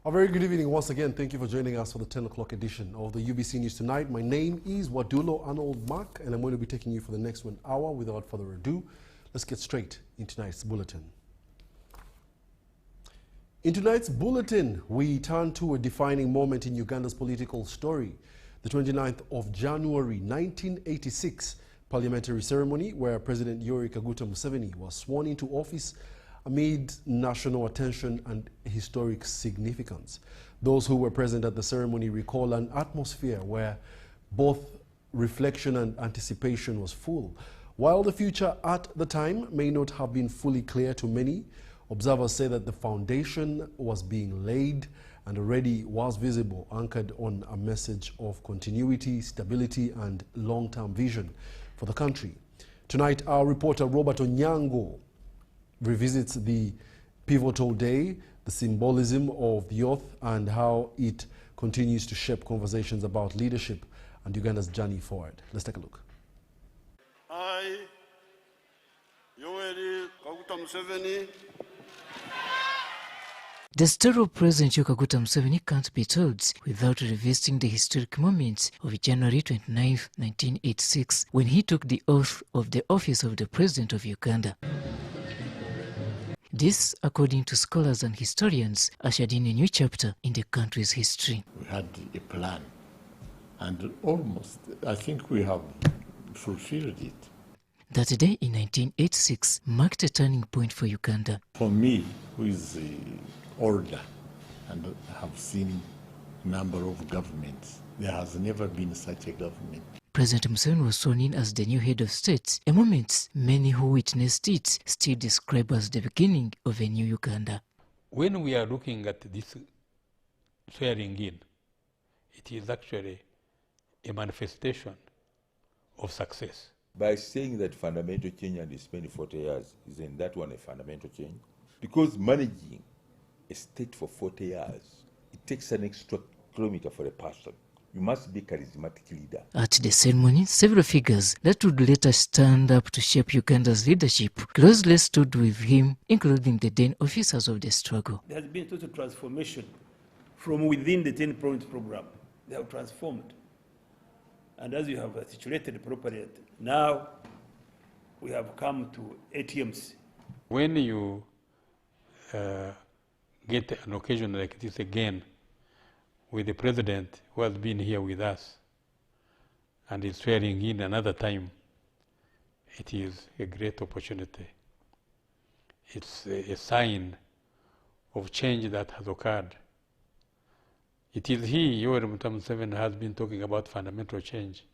A very good evening once again. Thank you for joining us for the 10 o'clock edition of the UBC News Tonight. My name is Wadulo Arnold Wadulo, and I'm going to be taking you for the next 1 hour. Without further ado, let's get straight into tonight's bulletin. In tonight's bulletin, we turn to a defining moment in Uganda's political story. The 29th of January 1986 parliamentary ceremony where President Yoweri Kaguta Museveni was sworn into office amid national attention and historic significance. Those who were present at the ceremony recall an atmosphere where both reflection and anticipation was full. While the future at the time may not have been fully clear to many, observers say that the foundation was being laid and already was visible, anchored on a message of continuity, stability, and long-term vision for the country. Tonight, our reporter Robert Onyango revisits the pivotal day, the symbolism of the oath, and how it continues to shape conversations about leadership and Uganda's journey forward. Let's take a look. I, Yoweri Kaguta Museveni. The story of President Yoweri Kaguta Museveni can't be told without revisiting the historic moments of January 29, 1986, when he took the oath of the office of the President of Uganda. This, according to scholars and historians, ushered in a new chapter in the country's history. We had a plan, and almost, I think we have fulfilled it. That day in 1986 marked a turning point for Uganda. For me, who is older and have seen a number of governments, there has never been such a government. President Museveni was sworn in as the new head of state, a moment many who witnessed it still describe as the beginning of a new Uganda. When we are looking at this swearing in, it is actually a manifestation of success. By saying that fundamental change and spending 40 years, isn't that one a fundamental change? Because managing a state for 40 years, it takes an extra kilometer for a person. You must be a charismatic leader. At the ceremony, several figures that would later stand up to shape Uganda's leadership closely stood with him, including the then officers of the struggle. There has been a total transformation from within the 10-point program. They have transformed. And as you have articulated properly, now we have come to ATMs. When you get an occasion like this again, with the president who has been here with us and is swearing in another time, it is a great opportunity. It's a sign of change that has occurred. It is he, Yoweri Museveni, has been talking about fundamental change,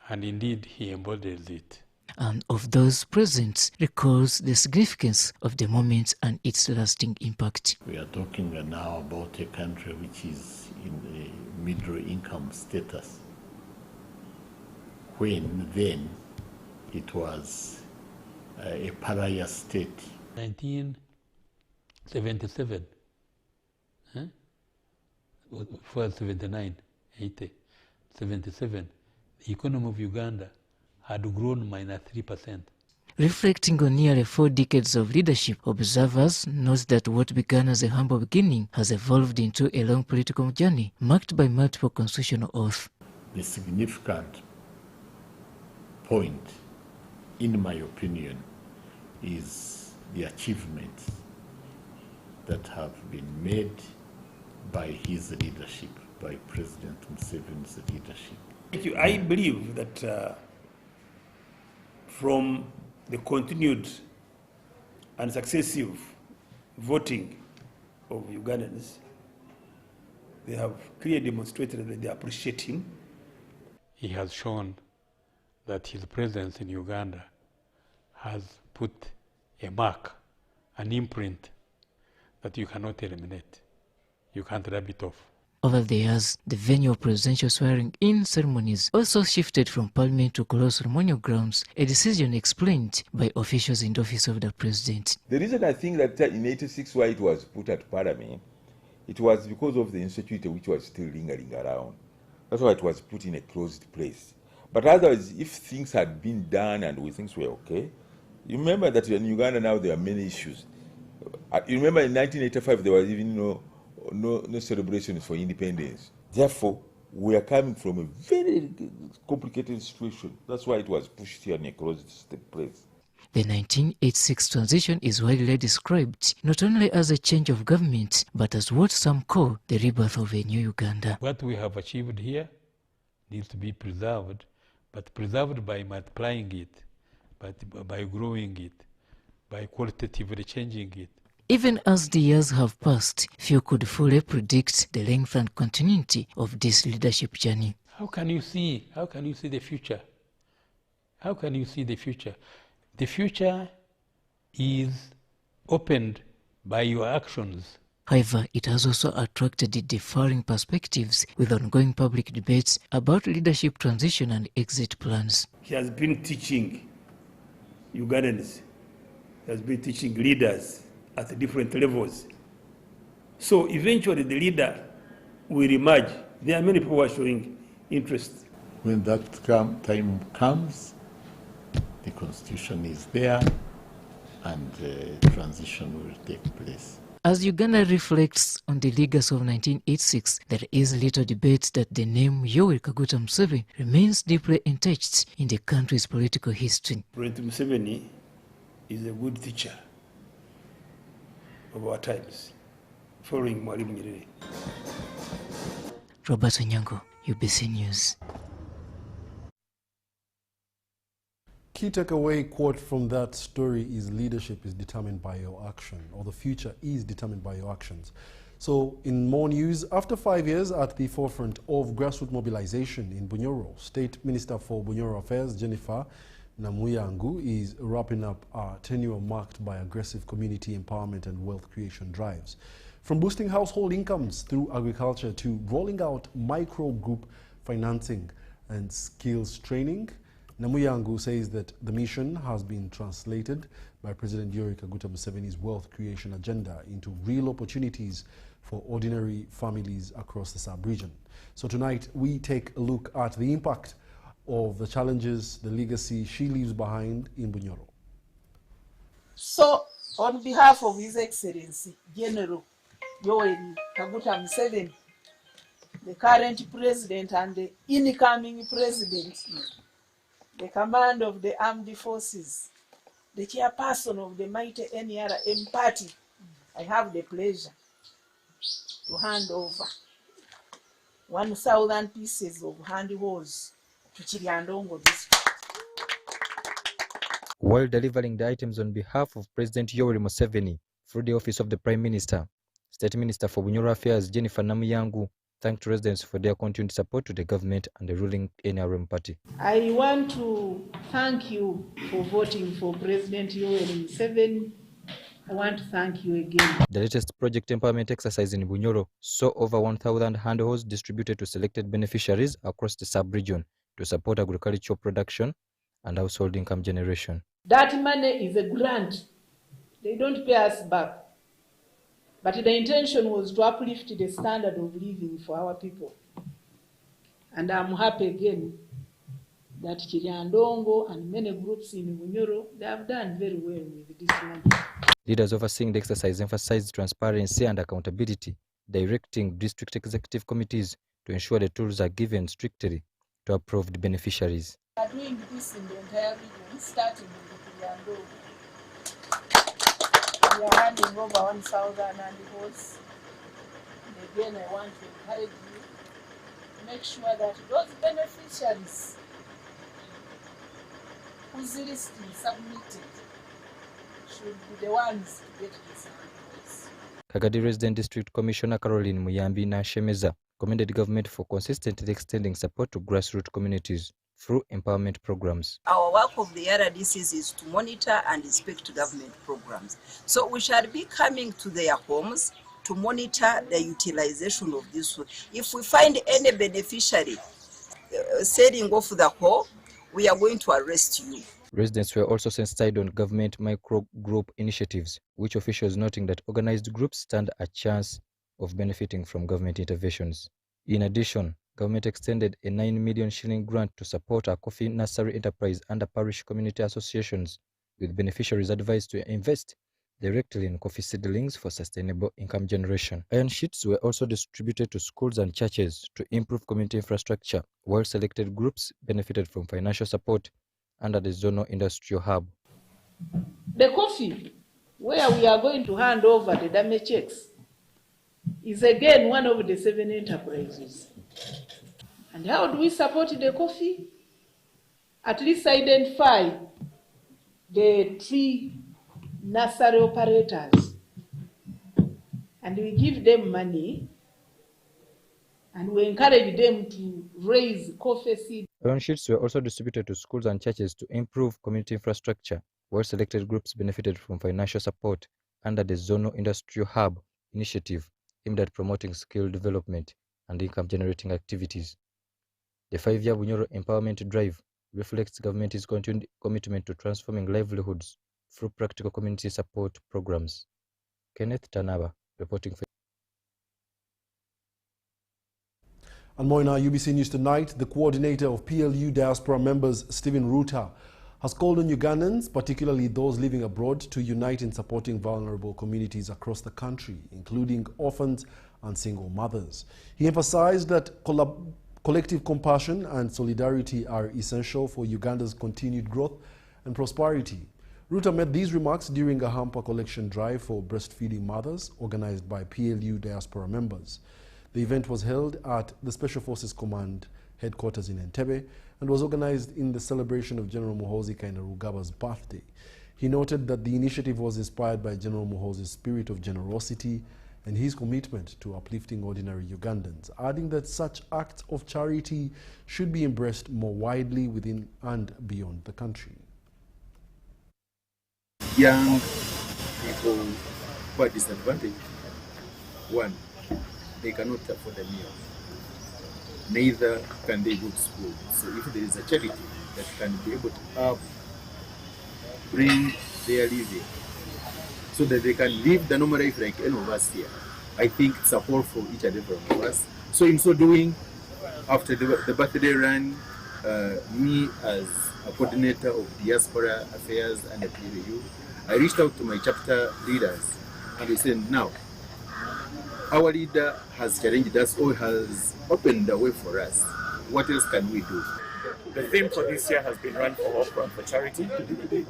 and indeed he embodies it. And of those present recalls the significance of the moment and its lasting impact. We are talking now about a country which is in a middle income status, when then it was a pariah state. 1977, for 79, 80, 77, the economy of Uganda had grown -3%. Reflecting on nearly 4 decades of leadership, observers note that what began as a humble beginning has evolved into a long political journey marked by multiple constitutional oaths. The significant point, in my opinion, is the achievements that have been made by his leadership, by President Museveni's leadership. Thank you. I believe that from the continued and successive voting of Ugandans, they have clearly demonstrated that they appreciate him. He has shown that his presence in Uganda has put a mark, an imprint that you cannot eliminate. You can't rub it off. Over the years, the venue of presidential swearing-in ceremonies also shifted from parliament to close ceremonial grounds, a decision explained by officials in the office of the president. The reason I think that in 86 why it was put at parliament, it was because of the insecurity which was still lingering around. That's why it was put in a closed place. But otherwise, if things had been done and things were okay, you remember that in Uganda now there are many issues. You remember in 1985 there was even no celebrations for independence. Therefore, we are coming from a very complicated situation. That's why it was pushed here in a closed place. The 1986 transition is widely described not only as a change of government, but as what some call the rebirth of a new Uganda. What we have achieved here needs to be preserved, but preserved by multiplying it, but by growing it, by qualitatively changing it. Even as the years have passed, few could fully predict the length and continuity of this leadership journey. How can you see the future? How can you see the future? The future is opened by your actions. However, it has also attracted differing perspectives with ongoing public debates about leadership transition and exit plans. He has been teaching Ugandans, he has been teaching leaders at the different levels. So eventually the leader will emerge. There are many people who are showing interest. When that time comes, the constitution is there and transition will take place. As Uganda reflects on the legacy of 1986, there is little debate that the name Yoweri Kaguta Museveni remains deeply entrenched in the country's political history. President Museveni is a good teacher of our times, following Mwalimu Nyerere. Robert Onyango, UBC News. Key takeaway quote from that story is leadership is determined by your action, or the future is determined by your actions. So in more news, after 5 years at the forefront of grassroots mobilization in Bunyoro, State Minister for Bunyoro Affairs Jennifer Namuyangu is wrapping up a tenure marked by aggressive community empowerment and wealth creation drives. From boosting household incomes through agriculture to rolling out micro-group financing and skills training, Namuyangu says that the mission has been translated by President Yoweri Kaguta Museveni's wealth creation agenda into real opportunities for ordinary families across the sub-region. So tonight we take a look at the impact of the challenges, the legacy she leaves behind in Bunyoro. So, on behalf of His Excellency General Yoweri Kaguta Museveni, the current president and the incoming president, the command of the armed forces, the chairperson of the mighty NRM party, I have the pleasure to hand over 1,000 pieces of hand hose to Kiryandongo district. While delivering the items on behalf of President Yoweri Museveni through the office of the Prime Minister, State Minister for Bunyoro Affairs Jennifer Namuyangu thanked residents for their continued support to the government and the ruling NRM party. I want to thank you for voting for President Yoweri Museveni. I want to thank you again. The latest project empowerment exercise in Bunyoro saw over 1,000 handholds distributed to selected beneficiaries across the sub-region to support agricultural production and household income generation. That money is a grant. They don't pay us back. But the intention was to uplift the standard of living for our people. And I'm happy again that Kiryandongo and many groups in Bunyoro, they have done very well with this money. Leaders overseeing the exercise emphasized transparency and accountability, directing district executive committees to ensure the tools are given strictly to approved beneficiaries. We are doing this in the entire region, starting with Kiryandongo. We are handing over 1,000 handholds. And again, I want to encourage you to make sure that those beneficiaries whose list is submitted should be the ones to get these handholds. Kagadi Resident District Commissioner Caroline Muyambi Nashemeza commended government for consistently extending support to grassroots communities through empowerment programs. Our work of the RDCs is to monitor and inspect government programs. So we shall be coming to their homes to monitor the utilization of this food. If we find any beneficiary selling off the whole, we are going to arrest you. Residents were also sensitized on government micro-group initiatives, which officials noting that organized groups stand a chance of benefiting from government interventions. In addition, government extended a 9 million shilling grant to support a coffee nursery enterprise under parish community associations, with beneficiaries advised to invest directly in coffee seedlings for sustainable income generation. Iron sheets were also distributed to schools and churches to improve community infrastructure, while selected groups benefited from financial support under the zonal industrial hub. The coffee, where we are going to hand over the damage checks, is again one of the 7 enterprises. And how do we support the coffee? At least identify the 3 nursery operators, and we give them money, and we encourage them to raise coffee seed. Iron sheets were also distributed to schools and churches to improve community infrastructure, where selected groups benefited from financial support under the Zonal Industrial Hub initiative aimed at promoting skill development and income-generating activities. The 5-year Bunyoro Empowerment Drive reflects government's continued commitment to transforming livelihoods through practical community support programs. Kenneth Tanaba, reporting for. And more in our UBC News tonight, the coordinator of PLU Diaspora members, Stephen Ruta, has called on Ugandans, particularly those living abroad, to unite in supporting vulnerable communities across the country, including orphans and single mothers. He emphasized that collective compassion and solidarity are essential for Uganda's continued growth and prosperity. Ruta made these remarks during a hamper collection drive for breastfeeding mothers organized by PLU Diaspora members. The event was held at the Special Forces Command headquarters in Entebbe and was organized in the celebration of General Muhoozi Kainerugaba's birthday. He noted that the initiative was inspired by General Muhoozi's spirit of generosity and his commitment to uplifting ordinary Ugandans, adding that such acts of charity should be embraced more widely within and beyond the country. Young people who are disadvantaged, one, they cannot afford a meal. Neither can they go to school. So if there is a charity that can be able to help bring their living so that they can live the normal life like any of us here, I think it's a call for each and every one of us. So in so doing, after the birthday run, me as a coordinator of Diaspora Affairs and the PLU, I reached out to my chapter leaders and we said, now, our leader has challenged us or has opened the way for us. What else can we do? The theme for this year has been Run for Hope, Run for Charity.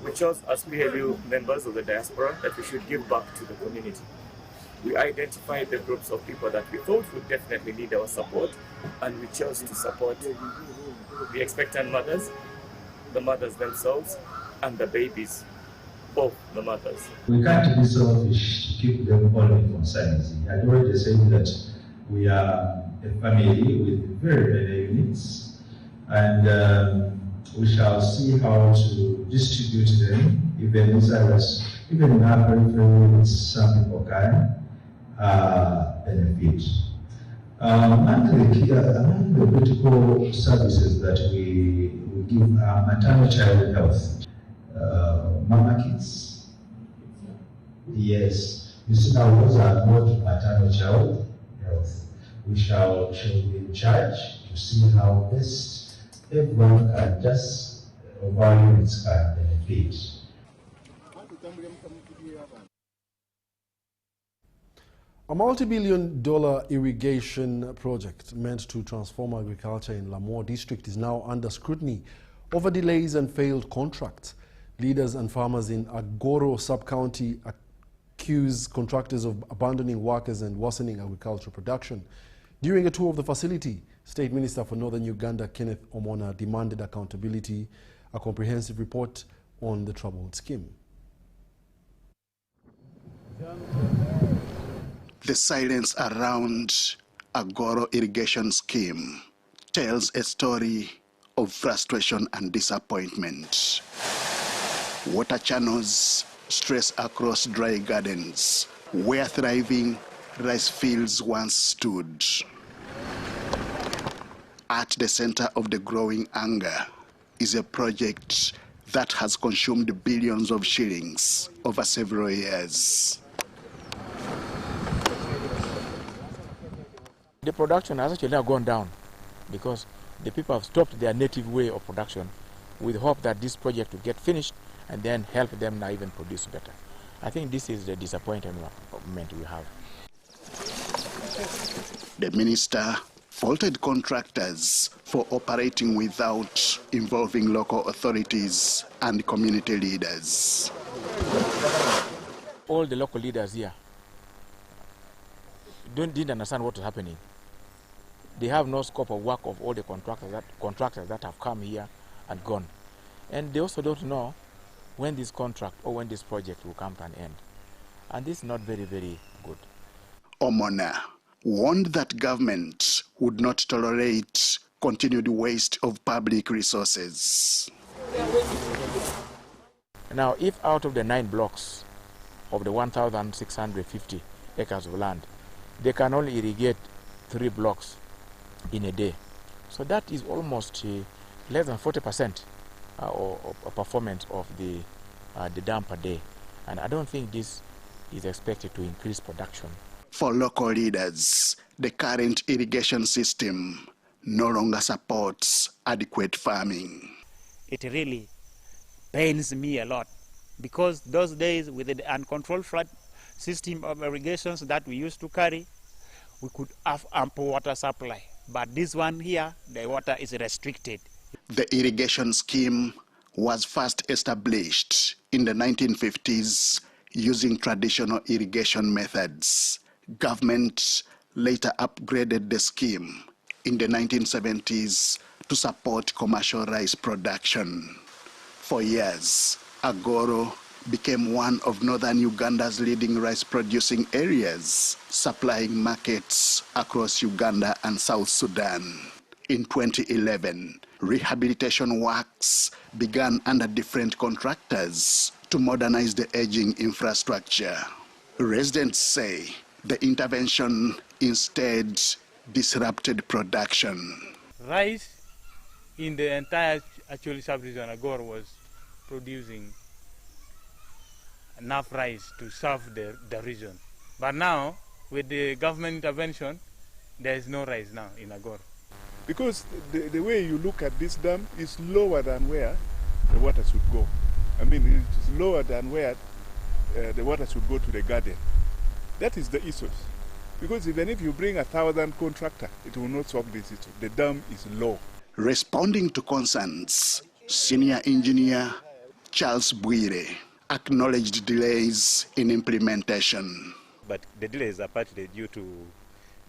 We chose as PLU members of the diaspora that we should give back to the community. We identified the groups of people that we thought would definitely need our support, and we chose to support the expectant mothers, the mothers themselves, and the babies of the mothers. We can't be selfish to keep them all in consistency. I already said that we are a family with very many units, and we shall see how to distribute them, even inside us, even in our periphery, some people can benefit. Among the critical services that we give maternal child health, mama kits. Yes, you see now those are not maternal child health. We shall be in charge to see how best everyone can just over units can benefit. A multi-billion-dollar irrigation project meant to transform agriculture in Lamore district is now under scrutiny over delays and failed contracts. Leaders and farmers in Agoro sub-county accuse contractors of abandoning workers and worsening agricultural production. During a tour of the facility, State Minister for Northern Uganda, Kenneth Omona, demanded accountability, a comprehensive report on the troubled scheme. The silence around Agoro irrigation scheme tells a story of frustration and disappointment. Water channels stretch across dry gardens where thriving rice fields once stood. At the center of the growing anger is a project that has consumed billions of shillings over several years. The production has actually now gone down because the people have stopped their native way of production with hope that this project will get finished and then help them now even produce better. I think this is the disappointment we have. The minister faulted contractors for operating without involving local authorities and community leaders. All the local leaders here didn't understand what was happening. They have no scope of work of all the contractors that have come here and gone. And they also don't know when this contract or when this project will come to an end. And this is not very, very good. Omona warned that government would not tolerate continued waste of public resources. Now, if out of the 9 blocks of the 1,650 acres of land, they can only irrigate 3 blocks in a day. So that is almost less than 40% of performance of the dam per day. And I don't think this is expected to increase production. For local leaders, the current irrigation system no longer supports adequate farming. It really pains me a lot because those days with the uncontrolled flood system of irrigations that we used to carry, we could have ample water supply. But this one here, the water is restricted. The irrigation scheme was first established in the 1950s using traditional irrigation methods. Government later upgraded the scheme in the 1970s to support commercial rice production. For years, Agoro became one of northern Uganda's leading rice-producing areas, supplying markets across Uganda and South Sudan. In 2011, rehabilitation works began under different contractors to modernize the aging infrastructure. Residents say the intervention instead disrupted production. Rice in the entire sub-region Agoro was producing enough rice to serve the region. But now, with the government intervention, there is no rice now in Agoro. Because the way you look at this dam is lower than where the water should go. I mean, it is lower than where the water should go to the garden. That is the issue. Because even if you bring 1,000 contractor, it will not solve this issue. The dam is low. Responding to concerns, senior engineer Charles Bwire acknowledged delays in implementation. But the delays are partly due to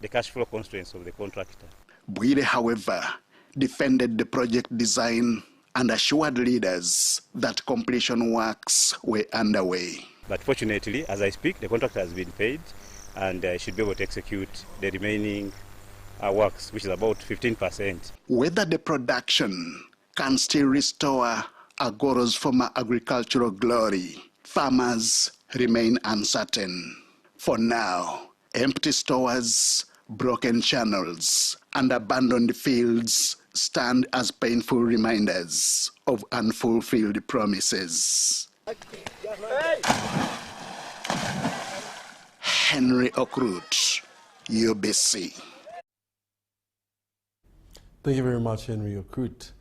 the cash flow constraints of the contractor. Bwire, however, defended the project design and assured leaders that completion works were underway. But fortunately, as I speak, the contractor has been paid and should be able to execute the remaining works, which is about 15%. Whether the production can still restore Agoro's former agricultural glory, farmers remain uncertain. For now, empty stores, broken channels, and abandoned fields stand as painful reminders of unfulfilled promises. Henry Okrut, UBC. Thank you very much, Henry Okrut.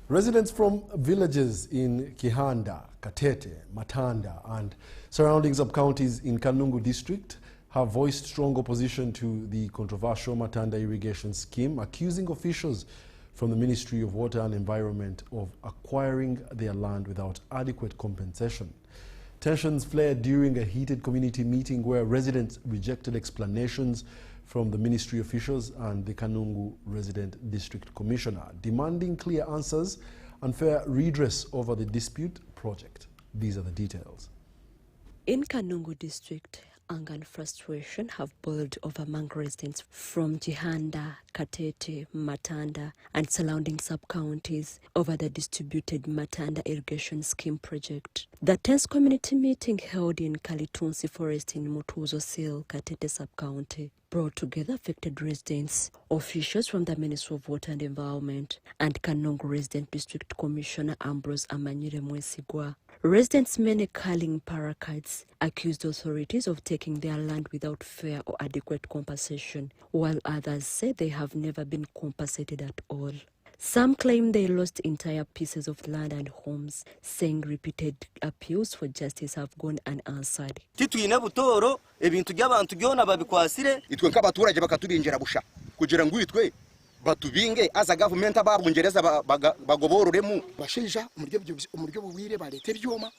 Residents from villages in Kihanda, Katete, Matanda, and surrounding sub-counties in Kanungu district have voiced strong opposition to the controversial Matanda irrigation scheme, accusing officials from the Ministry of Water and Environment of acquiring their land without adequate compensation. Tensions flared during a heated community meeting where residents rejected explanations from the ministry officials and the Kanungu resident district commissioner, demanding clear answers and fair redress over the dispute project. These are the details. In Kanungu district, anger and frustration have boiled over among residents from Jihanda, Katete, Matanda, and surrounding sub-counties over the distributed Matanda irrigation scheme project. The tense community meeting held in Kalitunsi Forest in Mutuzo Sil, Katete sub-county, brought together affected residents, officials from the Ministry of Water and Environment, and Kanungu Resident District Commissioner Ambrose Amanyire Mwesigwa. Residents, many calling parakites, accused authorities of taking their land without fair or adequate compensation, while others say they have never been compensated at all. Some claim they lost entire pieces of land and homes, saying repeated appeals for justice have gone unanswered. Titwine butoro ebintu by'abantu byona babikwasire itwe nk'abaturage bakatubinjira busha kugira ngo itwe batubinge aza government ababungereza bagobororemu bashinja umuryo buwire barete byoma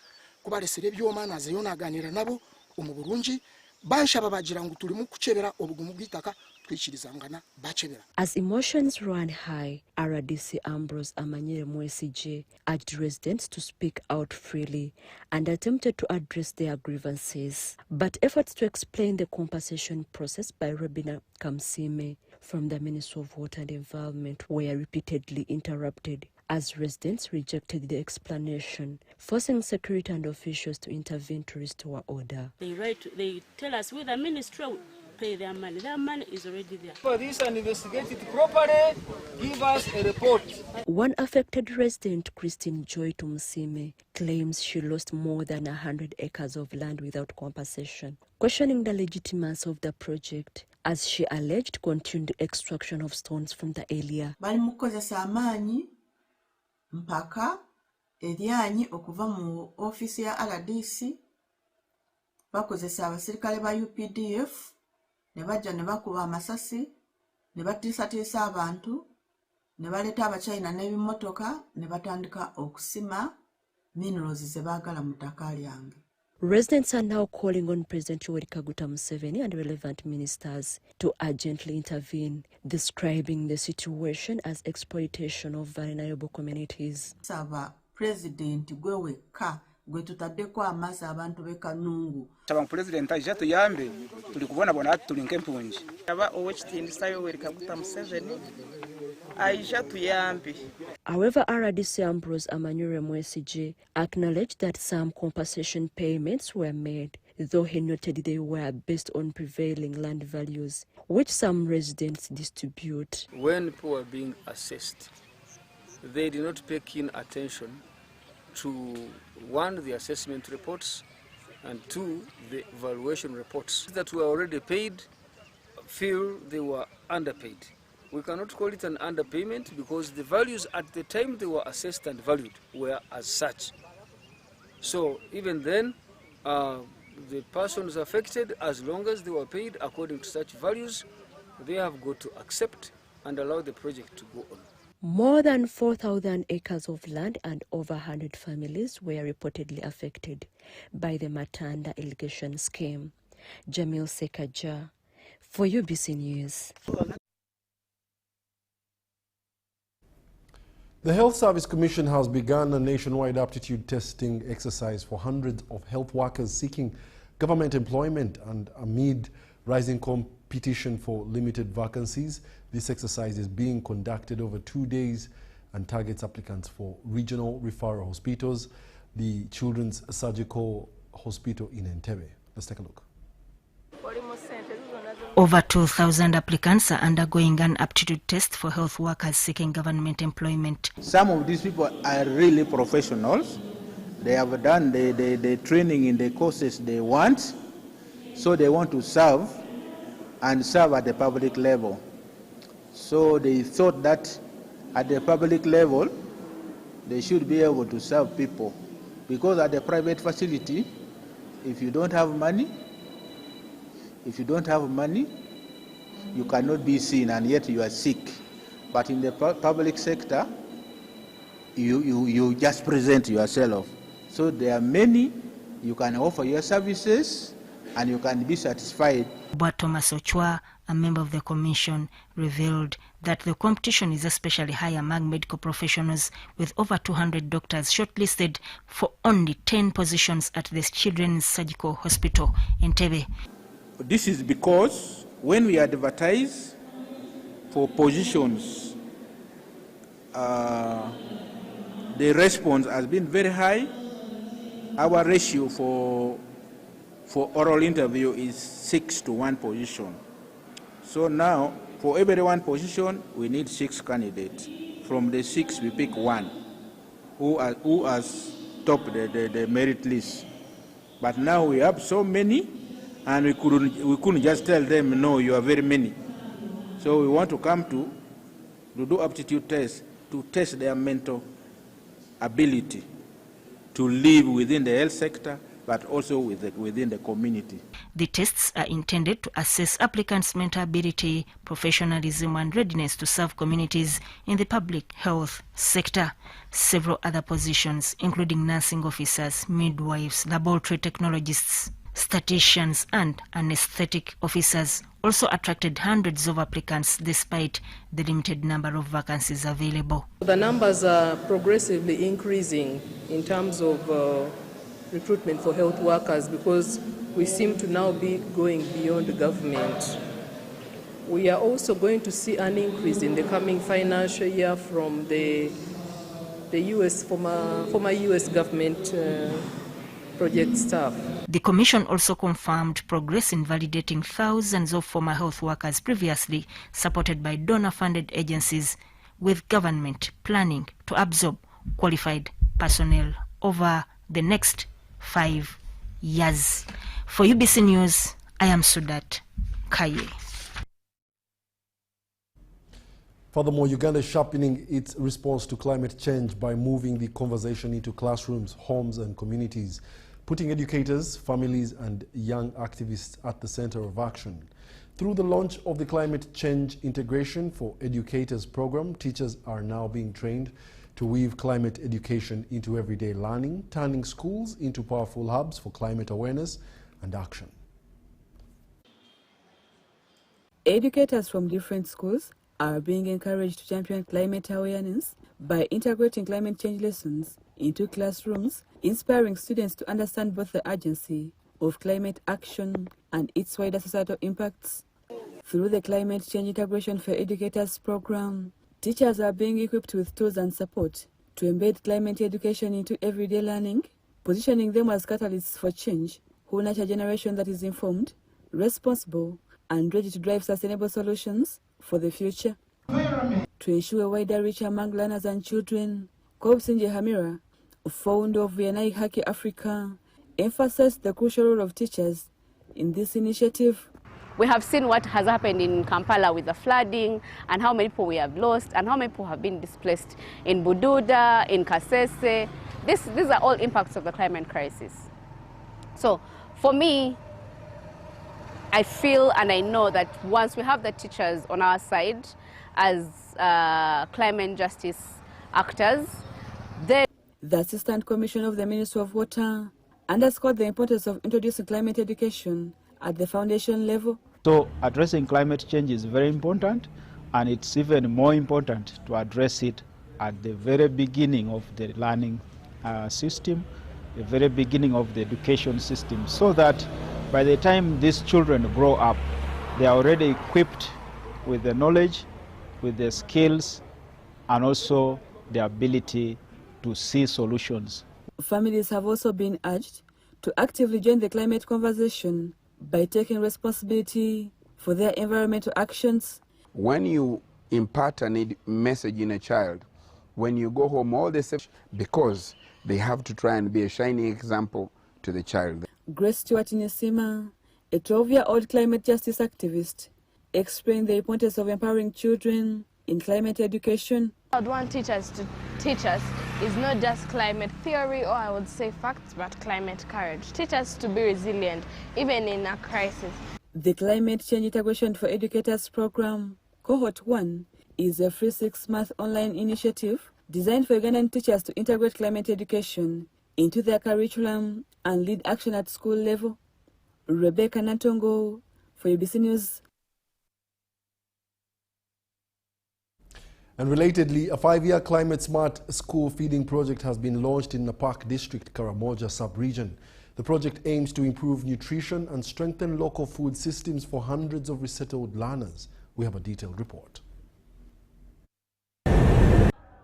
kubaresere byoma nazeyo naganira nabo umuburunji banshaba bagira ngo turimo kucebera obugumu bwitaka twishirizangana bacebera. As emotions ran high, RDC Ambrose Amanyere Mwesije urged residents to speak out freely and attempted to address their grievances. But efforts to explain the compensation process by Robina Kamsime from the Ministry of Water and Environment were repeatedly interrupted as residents rejected the explanation, forcing security and officials to intervene to restore order. They tell us with the ministry pay their money. Their money is already there. For this and investigate it properly, give us a report. One affected resident, Christine Joy Tumsime, claims she lost more than 100 acres of land without compensation, questioning the legitimacy of the project as she alleged continued extraction of stones from the area. Mpaka eryanyi okuva mu ofisi ya RDC bakozesa abasirikale ba UPDF ne bajja ne bakuba amasasi ne batiisatiisa abantu ne baleta abachina n'ebimotoka ne batandika okusima minerals ze baagala mu ttaka lyange. Residents are now calling on President Yoweri Kaguta Museveni and relevant ministers to urgently intervene, describing the situation as exploitation of vulnerable communities. Saba President gweweka gwe tutaddeko amasa abantu be Kanungu. Saba President ajja tuyambe tuli kubona bona tuli nkempunji. Aba owekitindisa Yoweri Kaguta Museveni aija tuyambe. However, RDC Ambrose Amanyere Mwesije acknowledged that some compensation payments were made, though he noted they were based on prevailing land values, which some residents dispute. When people were being assessed, they did not pay keen attention to, one, the assessment reports, and two, the valuation reports. That were already paid, feel they were underpaid. We cannot call it an underpayment because the values at the time they were assessed and valued were as such. So even then, the persons affected, as long as they were paid according to such values, they have got to accept and allow the project to go on. More than 4,000 acres of land and over 100 families were reportedly affected by the Matanda irrigation scheme. Jamil Sekaja for UBC News. The Health Service Commission has begun a nationwide aptitude testing exercise for hundreds of health workers seeking government employment, and amid rising competition for limited vacancies, this exercise is being conducted over 2 days and targets applicants for regional referral hospitals, the Children's Surgical Hospital in Entebbe. Let's take a look. Over 2,000 applicants are undergoing an aptitude test for health workers seeking government employment. Some of these people are really professionals. They have done the training in the courses they want, so they want to serve and serve at the public level. So they thought that at the public level, they should be able to serve people. Because at the private facility, if you don't have money, you cannot be seen and yet you are sick. But in the public sector, you just present yourself. So there are many, you can offer your services and you can be satisfied. But Thomas Ochwa, a member of the commission, revealed that the competition is especially high among medical professionals, with over 200 doctors shortlisted for only 10 positions at the Children's Surgical Hospital in Entebbe. This is because when we advertise for positions, the response has been very high. Our ratio for oral interview is 6 to 1 position. So now, for every 1 position, we need 6 candidates. From the 6, we pick 1 who has topped the merit list. But now we have so many, and we couldn't just tell them, no, you are very many. So we want to come to do aptitude tests to test their mental ability to live within the health sector, but also within the community. The tests are intended to assess applicants' mental ability, professionalism, and readiness to serve communities in the public health sector. Several other positions, including nursing officers, midwives, laboratory technologists, statisticians, and anesthetic officers, also attracted hundreds of applicants despite the limited number of vacancies available. The numbers are progressively increasing in terms of recruitment for health workers because we seem to now be going beyond the government. We are also going to see an increase in the coming financial year from the former US government project staff. The Commission also confirmed progress in validating thousands of former health workers previously supported by donor-funded agencies, with government planning to absorb qualified personnel over the next 5 years. For UBC News, I am Sudat Kaye. Furthermore, Uganda is sharpening its response to climate change by moving the conversation into classrooms, homes, and communities, putting educators, families, and young activists at the center of action. Through the launch of the Climate Change Integration for Educators program, teachers are now being trained to weave climate education into everyday learning, turning schools into powerful hubs for climate awareness and action. Educators from different schools are being encouraged to champion climate awareness by integrating climate change lessons into classrooms, inspiring students to understand both the urgency of climate action and its wider societal impacts. Through the Climate Change Integration for Educators program, teachers are being equipped with tools and support to embed climate education into everyday learning, positioning them as catalysts for change who nurture a generation that is informed, responsible, and ready to drive sustainable solutions for the future. To ensure wider reach among learners and children, Kobsinje Hamira, founder of Vienai Haki Africa, emphasized the crucial role of teachers in this initiative. We have seen what has happened in Kampala with the flooding and how many people we have lost and how many people have been displaced in Bududa, in Kasese. These are all impacts of the climate crisis. So for me, I feel and I know that once we have the teachers on our side as climate justice actors, then the Assistant Commissioner of the Ministry of Water underscored the importance of introducing climate education at the foundation level. So addressing climate change is very important, and it's even more important to address it at the very beginning of the learning system, the very beginning of the education system, so that by the time these children grow up, they are already equipped with the knowledge, with the skills, and also the ability to see solutions. Families have also been urged to actively join the climate conversation by taking responsibility for their environmental actions. When you impart a message in a child, when you go home, all this, because they have to try and be a shining example to the child. Grace Stewart Nisima, a 12-year-old climate justice activist, explained the importance of empowering children in climate education. I'd want teachers to teach us is not just climate theory, or I would say facts, but climate courage. Teach us to be resilient, even in a crisis. The Climate Change Integration for Educators program, Cohort 1, is a free 6-month online initiative designed for Ugandan teachers to integrate climate education into their curriculum and lead action at school level. Rebecca Natongo for UBC News. And relatedly, a 5-year climate smart school feeding project has been launched in Napak district, Karamoja sub-region. The project aims to improve nutrition and strengthen local food systems for hundreds of resettled learners. We have a detailed report.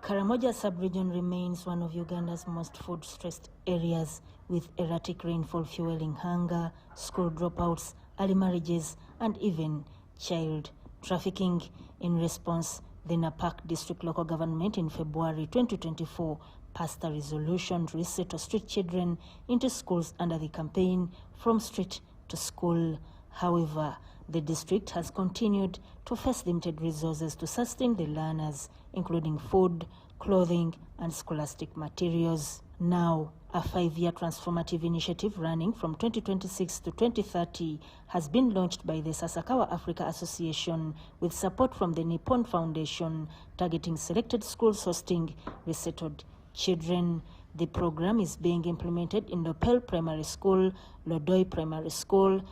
Karamoja sub-region remains one of Uganda's most food-stressed areas, with erratic rainfall fueling hunger, school dropouts, early marriages, and even child trafficking. In response, the Napak district local government in February 2024 passed a resolution to resettle street children into schools under the campaign From Street to School. However, The district has continued to face limited resources to sustain the learners, including food, clothing, and scholastic materials. Now, a 5-year transformative initiative running from 2026 to 2030 has been launched by the Sasakawa Africa Association with support from the Nippon Foundation, targeting selected schools hosting resettled children. The program is being implemented in Lopel Primary School, Lodoi Primary School,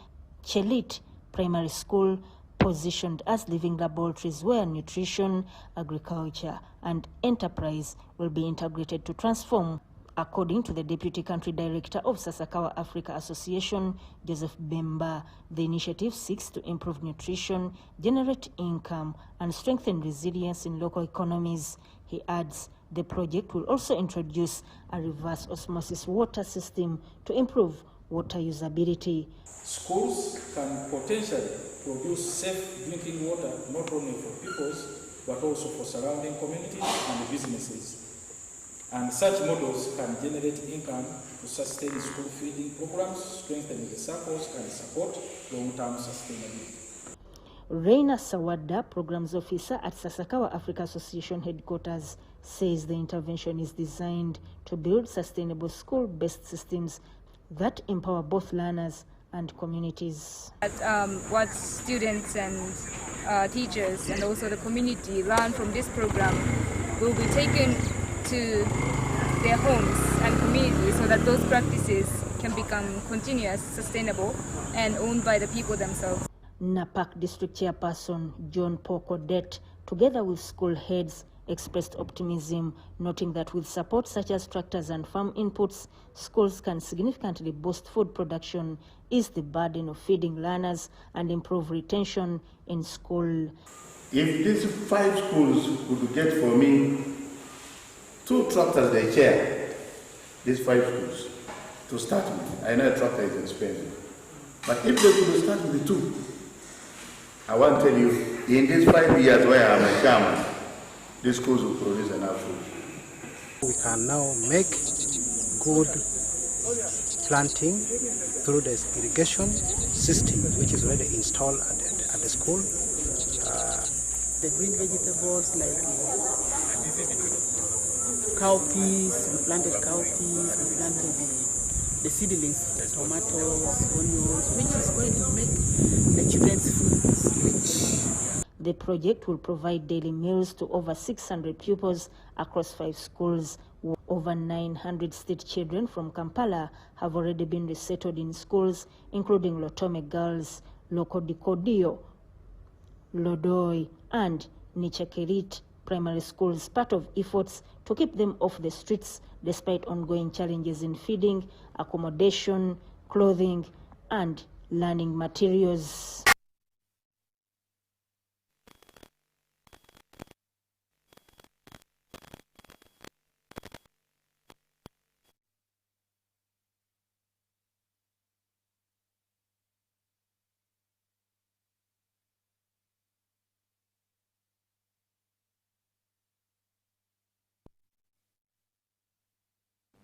Chelit Primary School, positioned as living laboratories where nutrition, agriculture, and enterprise will be integrated to transform. According to the Deputy Country Director of Sasakawa Africa Association, Joseph Bemba, the initiative seeks to improve nutrition, generate income, and strengthen resilience in local economies. He adds the project will also introduce a reverse osmosis water system to improve water usability. Schools can potentially produce safe drinking water not only for pupils but also for surrounding communities and businesses. And such models can generate income to sustain school feeding programs, strengthen the circles, and support long-term sustainability. Reina Sawada, Programs Officer at Sasakawa Africa Association headquarters, says the intervention is designed to build sustainable school-based systems that empower both learners and communities. What students and teachers and also the community learn from this program will be taken to their homes and communities so that those practices can become continuous, sustainable, and owned by the people themselves. Napak District Chairperson John Pokodet, together with school heads, expressed optimism, noting that with support such as tractors and farm inputs, schools can significantly boost food production, ease the burden of feeding learners, and improve retention in school. If these 5 schools would get for me 2 tractors they share, these 5 schools, to start with. I know a tractor is expensive, but if they could start with 2, I want to tell you, in these 5 years where I'm a chairman, these schools will produce enough food. We can now make good planting through the irrigation system, which is already installed at the school. The green vegetables like cowpeas, we planted cowpeas, we planted the seedlings, tomatoes, onions, which is going to make the children's food rich. The project will provide daily meals to over 600 pupils across 5 schools. Over 900 state children from Kampala have already been resettled in schools, including Lotome Girls, Lokodikodio, Lodoi, and Nichekerit primary schools, part of efforts to keep them off the streets despite ongoing challenges in feeding, accommodation, clothing, and learning materials.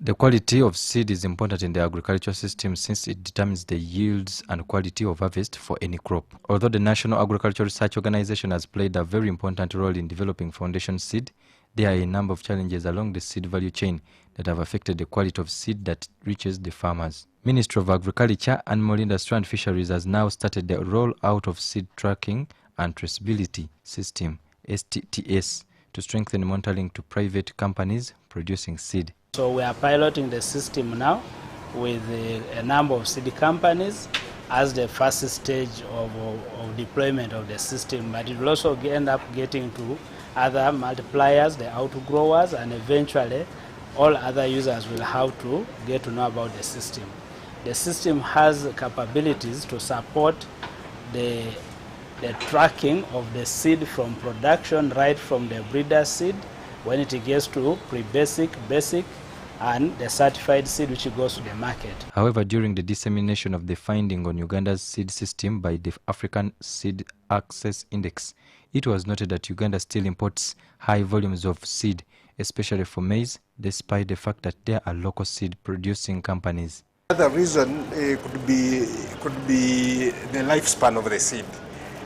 The quality of seed is important in the agricultural system since it determines the yields and quality of harvest for any crop. Although the National Agricultural Research Organization has played a very important role in developing foundation seed, there are a number of challenges along the seed value chain that have affected the quality of seed that reaches the farmers. Ministry of Agriculture, Animal Industry and Fisheries has now started the roll-out of seed tracking and traceability system, STTS, to strengthen monitoring to private companies producing seed. So we are piloting the system now with a number of seed companies as the first stage of deployment of the system, but it will also end up getting to other multipliers, the outgrowers, and eventually all other users will have to get to know about the system. The system has capabilities to support the tracking of the seed from production right from the breeder seed when it gets to pre-basic, basic, and the certified seed which goes to the market. However, during the dissemination of the finding on Uganda's seed system by the African Seed Access Index, it was noted that Uganda still imports high volumes of seed, especially for maize, despite the fact that there are local seed producing companies. Another reason could be the lifespan of the seed.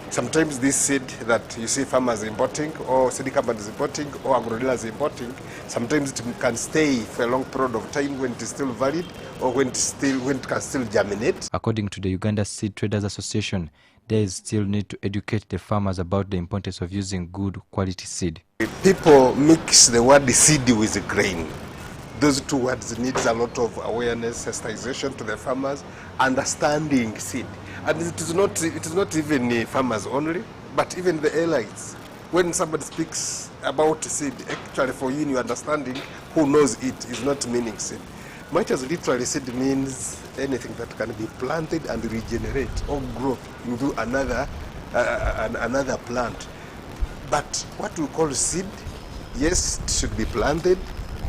Sometimes this seed that you see farmers importing, or seed companies importing, or agro dealers importing, sometimes it can stay for a long period of time when it is still valid, or when it can still germinate. According to the Uganda Seed Traders Association, there is still need to educate the farmers about the importance of using good quality seed. People mix the word seed with grain. Those two words needs a lot of awareness, sensitization to the farmers, understanding seed. And it is not even farmers only, but even the elites. When somebody speaks about seed, actually for you in your understanding, who knows it is not meaning seed. Much as literally seed means anything that can be planted and regenerate or grow into another plant. But what we call seed, yes, it should be planted,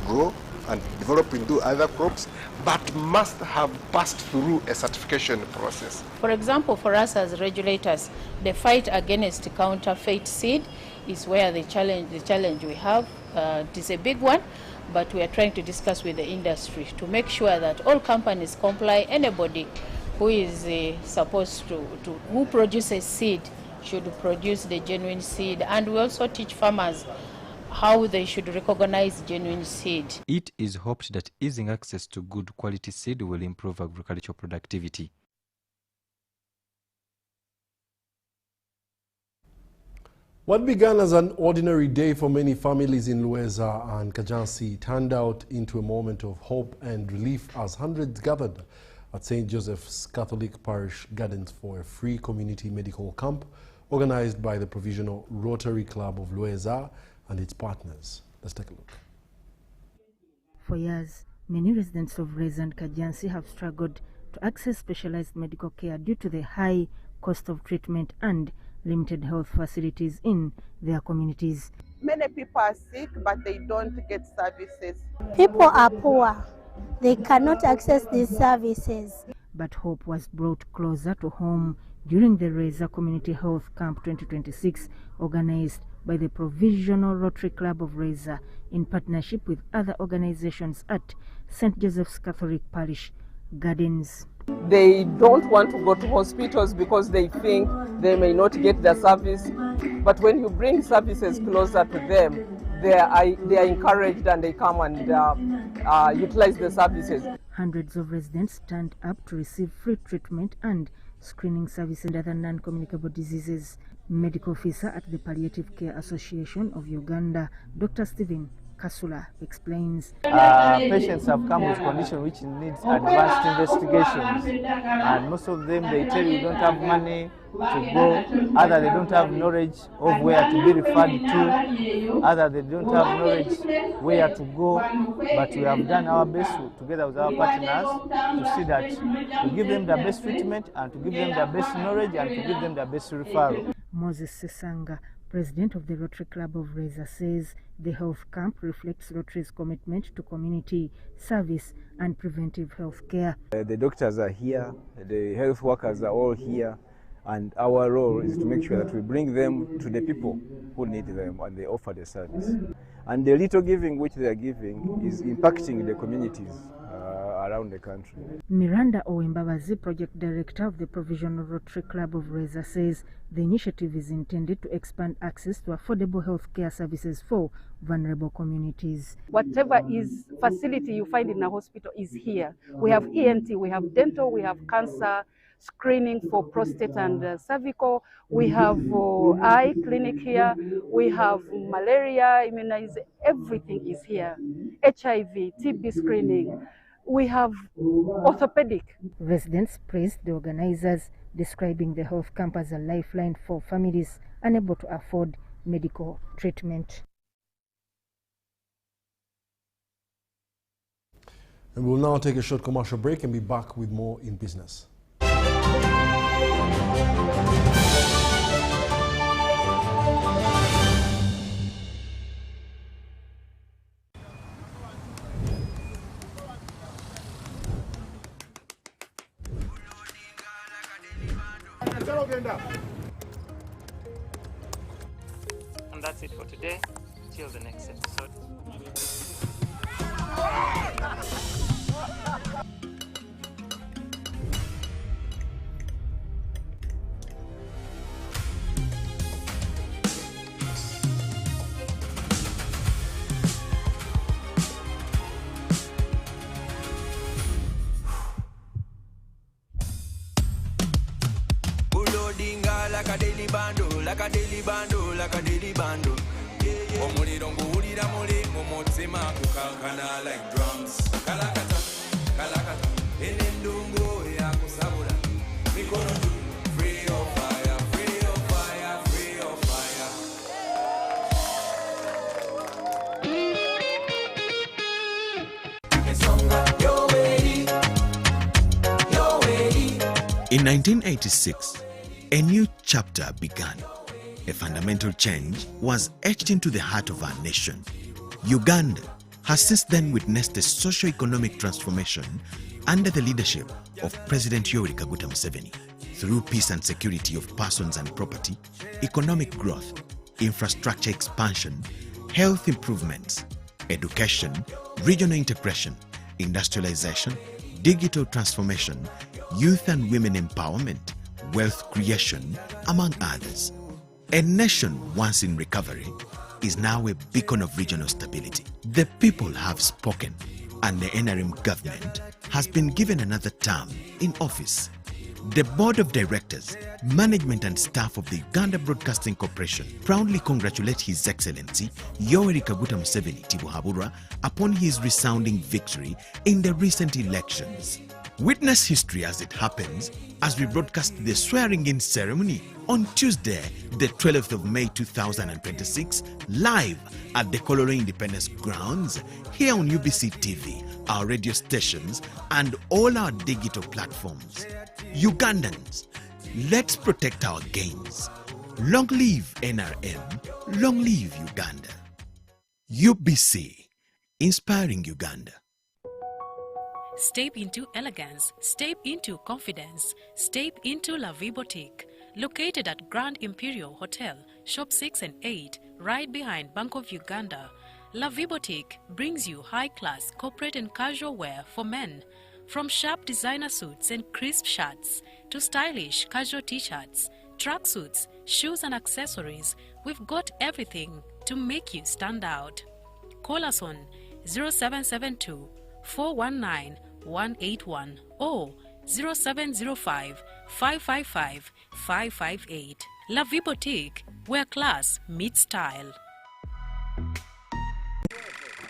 grow, and develop into other crops, but must have passed through a certification process. For example, for us as regulators, the fight against counterfeit seed is where the challenge we have. It is a big one, but we are trying to discuss with the industry to make sure that all companies comply. Anybody who is who produces seed should produce the genuine seed, and we also teach farmers how they should recognize genuine seed. It is hoped that easing access to good quality seed will improve agricultural productivity. What began as an ordinary day for many families in Lweza and Kajansi turned out into a moment of hope and relief as hundreds gathered at St. Joseph's Catholic Parish Gardens for a free community medical camp organized by the Provisional Rotary Club of Lweza and its partners. Let's take a look. For years, many residents of Lweza and Kajansi have struggled to access specialized medical care due to the high cost of treatment and limited health facilities in their communities. Many people are sick, but they don't get services. People are poor. They cannot access these services. But hope was brought closer to home during the Lweza Community Health Camp 2026, organized by the Provisional Rotary Club of Lweza in partnership with other organizations at St. Joseph's Catholic Parish Gardens. They don't want to go to hospitals because they think they may not get the service. But when you bring services closer to them, they are encouraged and they come and utilize the services. Hundreds of residents turned up to receive free treatment and screening services and other non-communicable diseases. Medical officer at the Palliative Care Association of Uganda, Dr. Stephen Kasula, explains. Patients have come with condition which needs advanced investigations, and most of them they tell you don't have money to go, either they don't have knowledge of where to be referred to, either they don't have knowledge where to go, but we have done our best together with our partners to see that we give them the best treatment and to give them the best knowledge and to give them the best referral. Moses Sesanga, president of the Rotary Club of Lweza, says the health camp reflects Rotary's commitment to community service and preventive health care. The doctors are here, the health workers are all here, and our role is to make sure that we bring them to the people who need them and they offer the service. And the little giving which they are giving is impacting the communities around the country. Miranda Owembabazi, project director of the Provisional Rotary Club of Lweza, says the initiative is intended to expand access to affordable health care services for vulnerable communities. Whatever is facility you find in a hospital is here. We have ENT, we have dental, we have cancer screening for prostate and cervical, we have eye clinic here, we have malaria immunization, everything is here. HIV, TB screening. We have orthopedic. Residents praised the organizers, describing the health camp as a lifeline for families unable to afford medical treatment. And we'll now take a short commercial break and be back with more in business. And that's it for today. Till the next episode. like a daily bando, like a daily bando. Omuliro nguwulira muli mu mutima kukankana like drums. Kalakata, kalakata, enendungu ya kusabula. Mikono juu, free of fire, free of fire, free of fire. In 1986, a new chapter began. A fundamental change was etched into the heart of our nation. Uganda has since then witnessed a socio-economic transformation under the leadership of President Yoweri Kaguta Museveni. Through peace and security of persons and property, economic growth, infrastructure expansion, health improvements, education, regional integration, industrialization, digital transformation, youth and women empowerment, wealth creation, among others. A nation once in recovery is now a beacon of regional stability. The people have spoken, and the NRM government has been given another term in office. The Board of Directors, management and staff of the Uganda Broadcasting Corporation proudly congratulate His Excellency Yoweri Kaguta Museveni Tibuhaburwa upon his resounding victory in the recent elections. Witness history as it happens as we broadcast the swearing-in ceremony on Tuesday, the 12th of May 2026, live at the Kololo Independence Grounds, here on UBC TV, our radio stations, and all our digital platforms. Ugandans, let's protect our gains. Long live NRM, long live Uganda. UBC, inspiring Uganda. Step into elegance, step into confidence, step into La Vie Boutique. Located at Grand Imperial Hotel, Shop 6 and 8, right behind Bank of Uganda. La Vie Boutique brings you high-class corporate and casual wear for men. From sharp designer suits and crisp shirts to stylish casual t-shirts, tracksuits, shoes and accessories, we've got everything to make you stand out. Call us on 0772 419 181 or 0705 555 558. La Vie Boutique, where class meets style.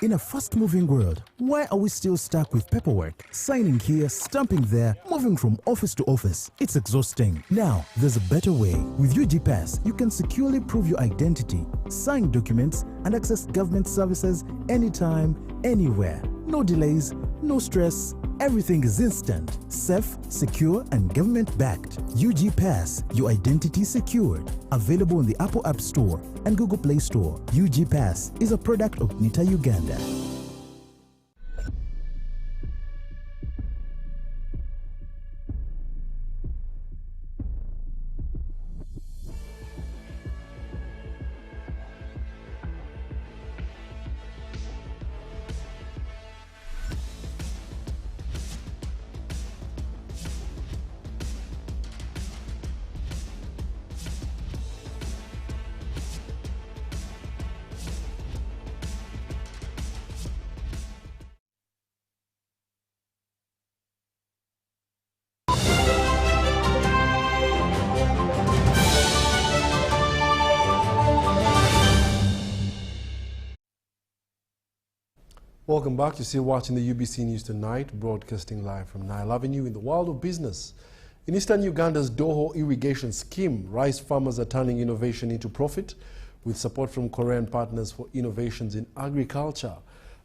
In a fast-moving world, why are we still stuck with paperwork? Signing here, stamping there, moving from office to office. It's exhausting. Now, there's a better way. With UGPass, you can securely prove your identity, sign documents, and access government services anytime, anywhere. No delays, no stress. Everything is instant, safe, secure, and government-backed. UGPass, your identity secured. Available in the Apple App Store and Google Play Store. UGPass is a product of Nita Uganda. Welcome back. You're still watching the UBC News Tonight, broadcasting live from Nile Avenue in the world of business. In eastern Uganda's Doho irrigation scheme, rice farmers are turning innovation into profit with support from Korean partners for innovations in agriculture.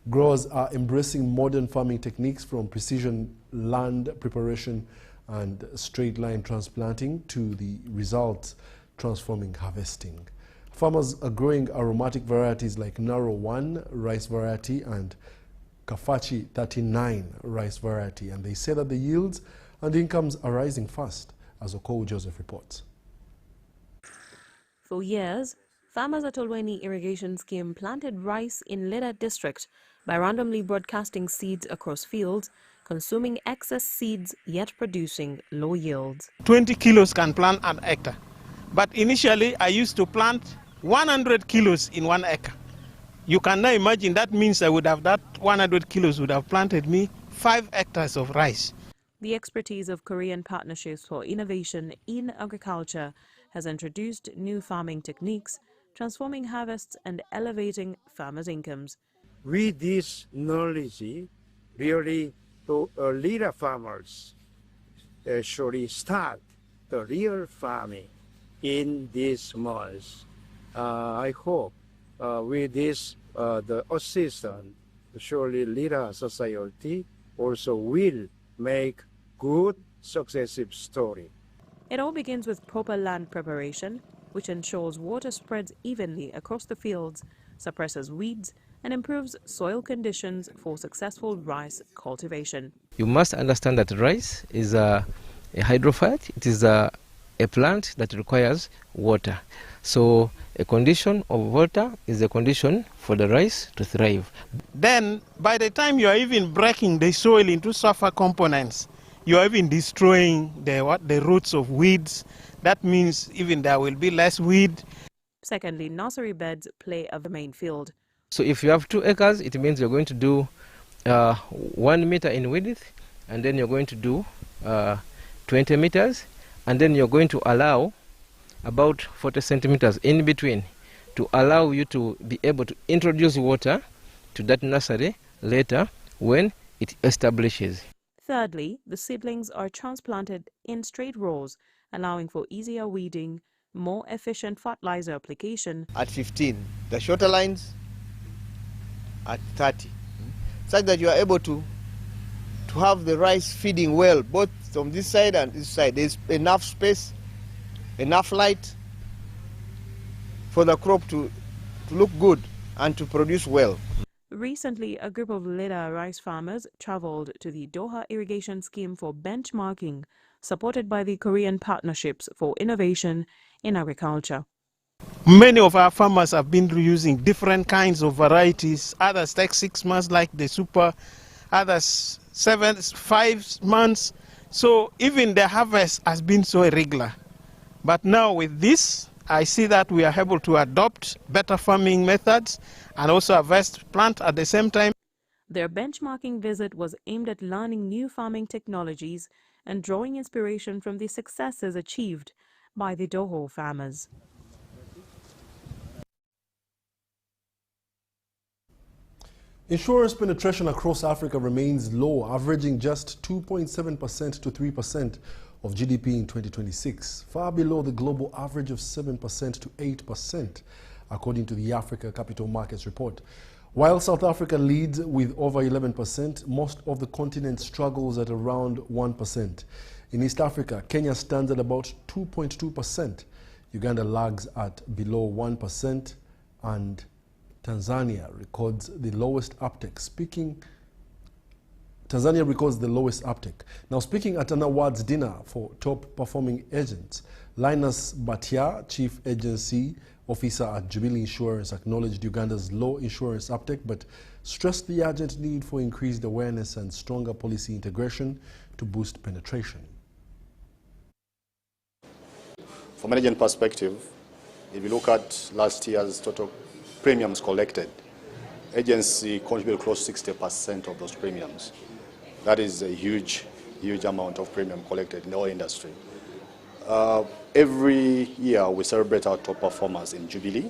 Growers are embracing modern farming techniques from precision land preparation and straight line transplanting to the results transforming harvesting. Farmers are growing aromatic varieties like Naro 1 rice variety and Kafachi 39 rice variety, and they say that the yields and incomes are rising fast, as Okowu Joseph reports. For years, farmers at Olweni irrigation scheme planted rice in Leda district by randomly broadcasting seeds across fields, consuming excess seeds yet producing low yields. 20 kilos can plant an hectare, but initially I used to plant 100 kilos in 1 acre. You can now imagine that means I would have that 100 kilos would have planted me 5 hectares of rice. The expertise of Korean partnerships for innovation in agriculture has introduced new farming techniques, transforming harvests and elevating farmers' incomes. With this knowledge, really, to leader farmers should start the real farming in these months. I hope with this, the assistance, surely leader society also will make good, successive story. It all begins with proper land preparation, which ensures water spreads evenly across the fields, suppresses weeds, and improves soil conditions for successful rice cultivation. You must understand that rice is a hydrophyte. It is a plant that requires water. So a condition of water is a condition for the rice to thrive. Then, by the time you are even breaking the soil into sulfur components, you are even destroying the roots of weeds. That means even there will be less weed. Secondly, nursery beds play a main field. So if you have 2 acres, it means you're going to do 1 meter in width, and then you're going to do 20 meters, and then you're going to allow about 40 centimeters in between to allow you to be able to introduce water to that nursery later when it establishes. Thirdly, the seedlings are transplanted in straight rows, allowing for easier weeding, more efficient fertilizer application. At 15, the shorter lines at 30, such that you are able to have the rice feeding well, both from this side and this side. There's enough space, enough light for the crop to look good and to produce well. Recently, a group of Lweza rice farmers traveled to the Doha irrigation scheme for benchmarking, supported by the Korean Partnerships for Innovation in Agriculture. Many of our farmers have been using different kinds of varieties. Others take 6 months like the super, others 5 months. So even the harvest has been so irregular. But now with this, I see that we are able to adopt better farming methods and also harvest plant at the same time. Their benchmarking visit was aimed at learning new farming technologies and drawing inspiration from the successes achieved by the Doho farmers. Insurance penetration across Africa remains low, averaging just 2.7% to 3% of GDP in 2026, far below the global average of 7% to 8%, according to the Africa Capital Markets Report. While South Africa leads with over 11%, most of the continent struggles at around 1%. In East Africa, Kenya stands at about 2.2%, Uganda lags at below 1%, and Tanzania records the lowest uptake. Tanzania records the lowest uptake. Now, speaking at an awards dinner for top performing agents, Linus Batia, Chief Agency Officer at Jubilee Insurance, acknowledged Uganda's low insurance uptake, but stressed the urgent need for increased awareness and stronger policy integration to boost penetration. From an agent perspective, if you look at last year's total premiums collected, agency contributed close to 60% of those premiums. That is a huge amount of premium collected in the oil industry. Every year we celebrate our top performers in Jubilee.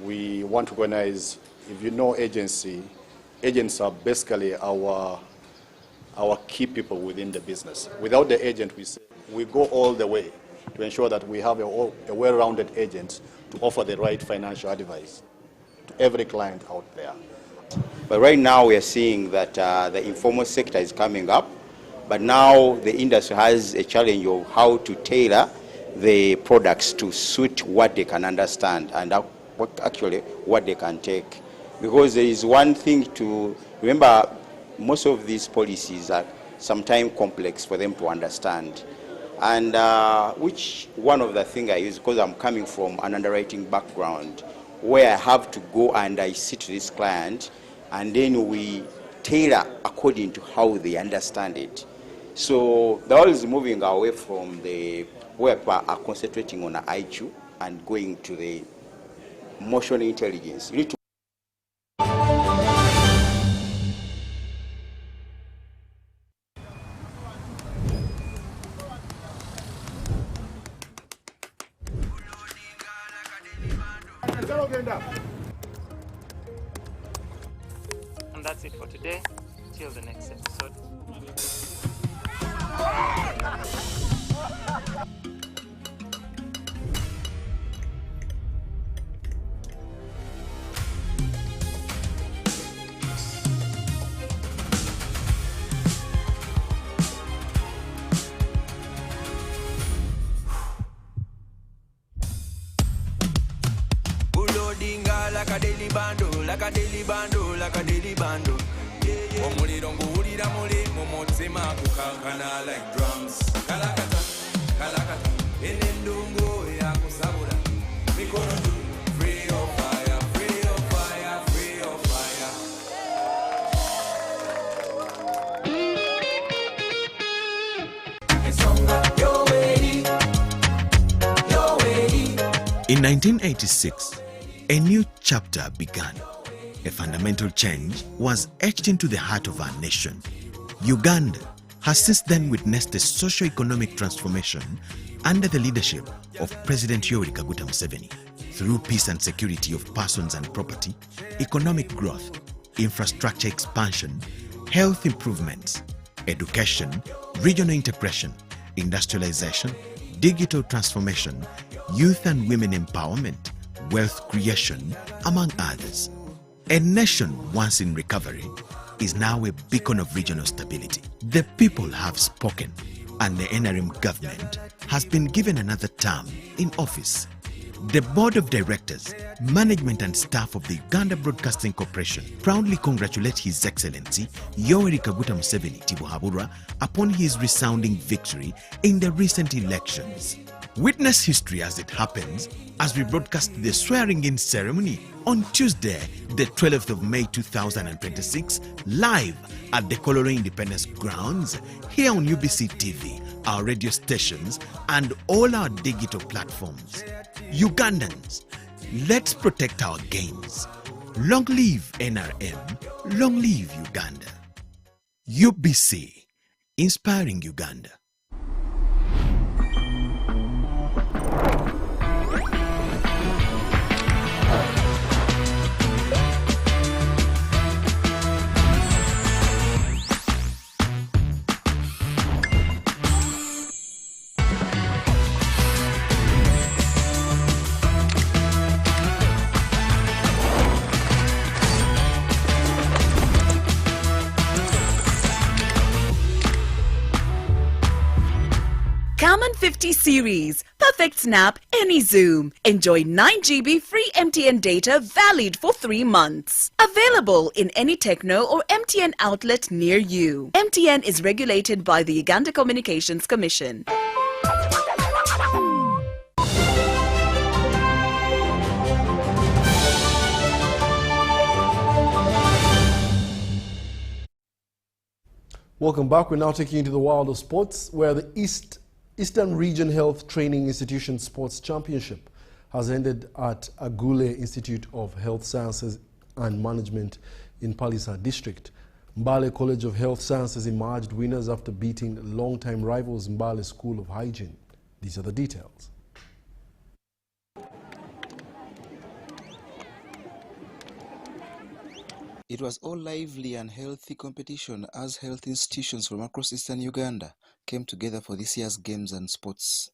We want to recognize, if you know agency, agents are basically our key people within the business. Without the agent, we go all the way to ensure that we have a well-rounded agent to offer the right financial advice to every client out there. But right now we are seeing that the informal sector is coming up, but now the industry has a challenge of how to tailor the products to suit what they can understand and what they can take. Because there is one thing to remember, most of these policies are sometimes complex for them to understand. And which one of the things I use, because I'm coming from an underwriting background, where I have to go and I sit to this client, and then we tailor according to how they understand it. So the world is moving away from the where people are concentrating on the IQ and going to the emotional intelligence. You need to And that's it for today. Till the next episode. Like a daily bando, like a daily bando, like a daily bando. Omuliro nguwulira muli mu mutima kukankana like drums. Kalakata, kalakata, enendungu yakusabula. Mikono juu, free of fire, free of fire, free of fire. In 1986, a new chapter began. A fundamental change was etched into the heart of our nation. Uganda has since then witnessed a socio-economic transformation under the leadership of President Yoweri Kaguta Museveni. Through peace and security of persons and property, economic growth, infrastructure expansion, health improvements, education, regional integration, industrialization, digital transformation, youth and women empowerment, wealth creation, among others. A nation once in recovery is now a beacon of regional stability. The people have spoken, and the NRM government has been given another term in office. The Board of Directors, Management and Staff of the Uganda Broadcasting Corporation proudly congratulate His Excellency Yoweri Kaguta Museveni Tibuhaburwa upon his resounding victory in the recent elections. Witness history as it happens as we broadcast the swearing-in ceremony on Tuesday, the 12th of May 2026, live at the Kololo Independence Grounds, here on UBC TV, our radio stations, and all our digital platforms. Ugandans, let's protect our gains. Long live NRM, long live Uganda. UBC, inspiring Uganda. Common 50 series. Perfect snap, any zoom. Enjoy 9 GB free MTN data valid for 3 months. Available in any Techno or MTN outlet near you. MTN is regulated by the Uganda Communications Commission. Welcome back. We're now taking you to the world of sports, where the Eastern Region Health Training Institution Sports Championship has ended at Agule Institute of Health Sciences and Management in Palisade District. Mbale College of Health Sciences emerged winners after beating long-time rivals Mbale School of Hygiene. These are the details. It was all lively and healthy competition as health institutions from across eastern Uganda came together for this year's games and sports.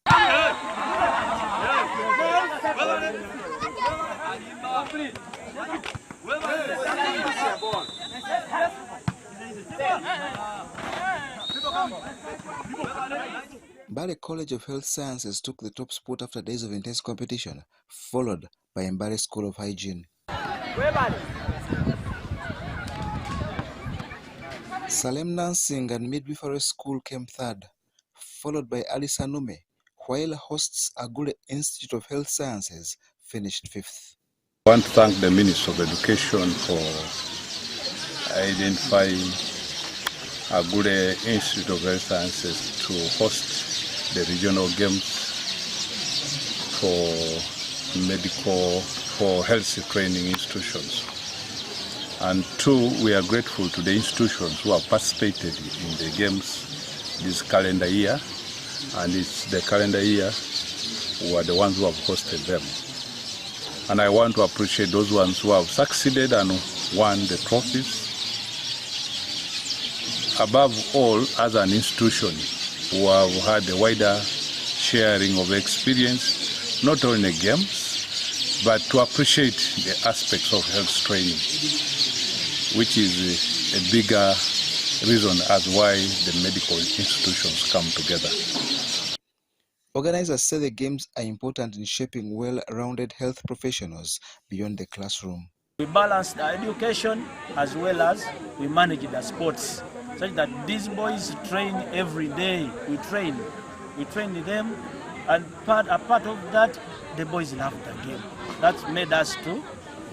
Mbale College of Health Sciences took the top spot after days of intense competition, followed by Mbale School of Hygiene. Salem Nursing and Midwifery School came third, followed by Alice Anume, while hosts Agoro Institute of Health Sciences finished fifth. I want to thank the Minister of Education for identifying Agoro Institute of Health Sciences to host the regional games for health training institutions. And two, we are grateful to the institutions who have participated in the games this calendar year, and it's the calendar year who are the ones who have hosted them. And I want to appreciate those ones who have succeeded and won the trophies. Above all, as an institution, who have had a wider sharing of experience, not only games, but to appreciate the aspects of health training, which is a bigger reason as why the medical institutions come together. Organizers say the games are important in shaping well-rounded health professionals beyond the classroom. We balance the education as well as we manage the sports, such that these boys train every day. We train them, and a part of that, the boys love the game. That's made us to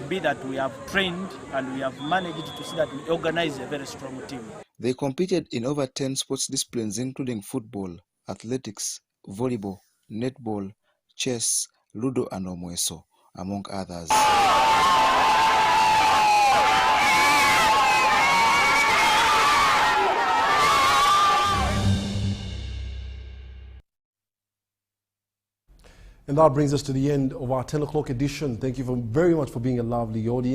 be that we have trained and we have managed to see that we organize a very strong team. They competed in over 10 sports disciplines, including football, athletics, volleyball, netball, chess, ludo and omweso, among others. And that brings us to the end of our 10 o'clock edition. Thank you very much for being a lovely audience.